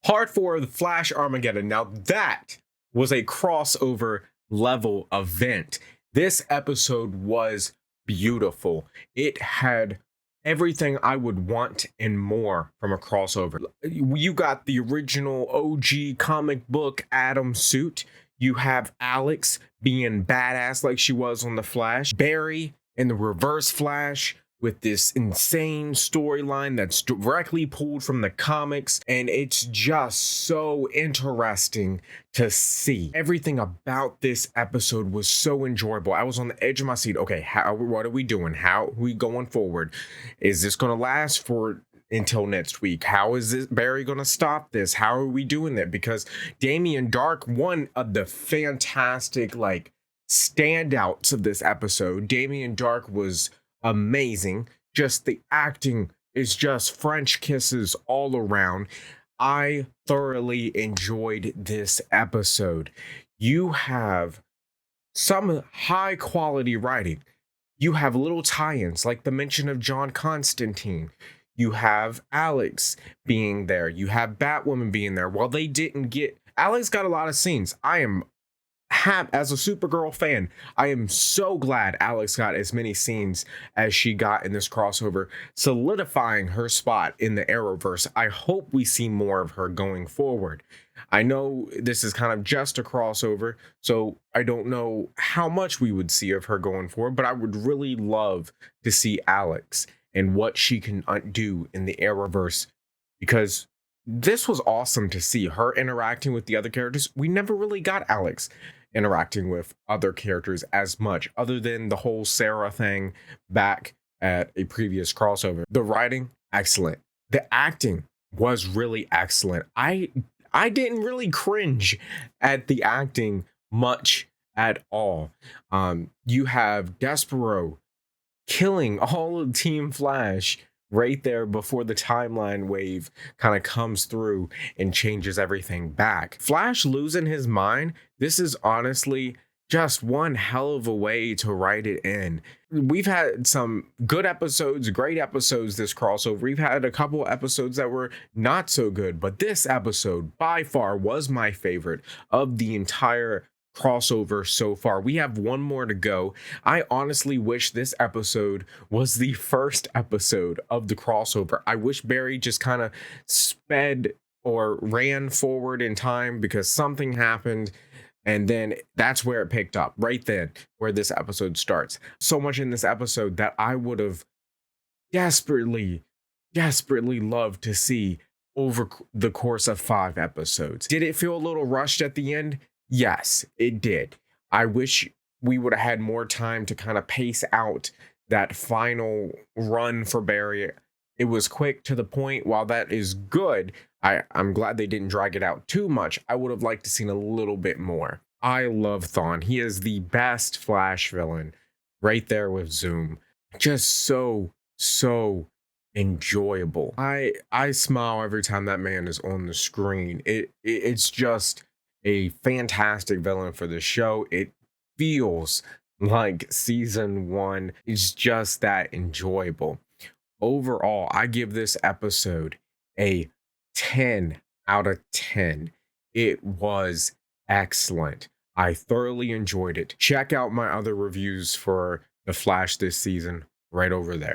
Part 4 of the Flash Armageddon. Now that was a crossover level event. This episode was beautiful. It had everything I would want and more from a crossover. You got the original OG comic book Atom suit. You have Alex being badass like she was on the Flash. Barry in the Reverse Flash with this insane storyline that's directly pulled from the comics, and it's just so interesting to see. Everything about this episode was so enjoyable. I was on the edge of my seat. Okay, what are we doing? How are we going forward? Is this going to last for until next week? How is this Barry going to stop this? How are we doing that? Because Damien Dark, one of the fantastic standouts of this episode. Damien Dark was amazing. Just the acting is just French kisses all around. I thoroughly enjoyed this episode. You have some high quality writing. You have little tie-ins like the mention of John Constantine. You have Alex being there. You have Batwoman being there. While they didn't get, Alex got a lot of scenes. As a Supergirl fan, I am so glad Alex got as many scenes as she got in this crossover, solidifying her spot in the Arrowverse. I hope we see more of her going forward. I know this is kind of just a crossover, so I don't know how much we would see of her going forward, but I would really love to see Alex and what she can do in the Arrowverse, because this was awesome to see her interacting with the other characters. We never really got Alex interacting with other characters as much, other than the whole Sarah thing back at a previous crossover. The writing, excellent. The acting was really excellent. I didn't really cringe at the acting much at all. You have Despero killing all of Team Flash right there before the timeline wave kind of comes through and changes everything back. Flash losing his mind, this is honestly just one hell of a way to write it in. We've had some good episodes, great episodes this crossover. We've had a couple episodes that were not so good, but this episode by far was my favorite of the entire crossover so far. We have one more to go. I honestly wish this episode was the first episode of the crossover. I wish Barry just kind of sped or ran forward in time because something happened, and then that's where it picked up, right then where this episode starts. So much in this episode that I would have desperately loved to see over the course of 5 episodes. Did it feel a little rushed at the end? Yes, it did. I wish we would have had more time to kind of pace out that final run for Barry. It was quick to the point. While that is good, I'm glad they didn't drag it out too much. I would have liked to seen a little bit more. I love Thawne. He is the best Flash villain right there with Zoom. Just so enjoyable. I smile every time that man is on the screen. It's just a fantastic villain for the show. It feels like season 1 is just that enjoyable. Overall, I give this episode a 10 out of 10. It was excellent. I thoroughly enjoyed it. Check out my other reviews for The Flash this season right over there.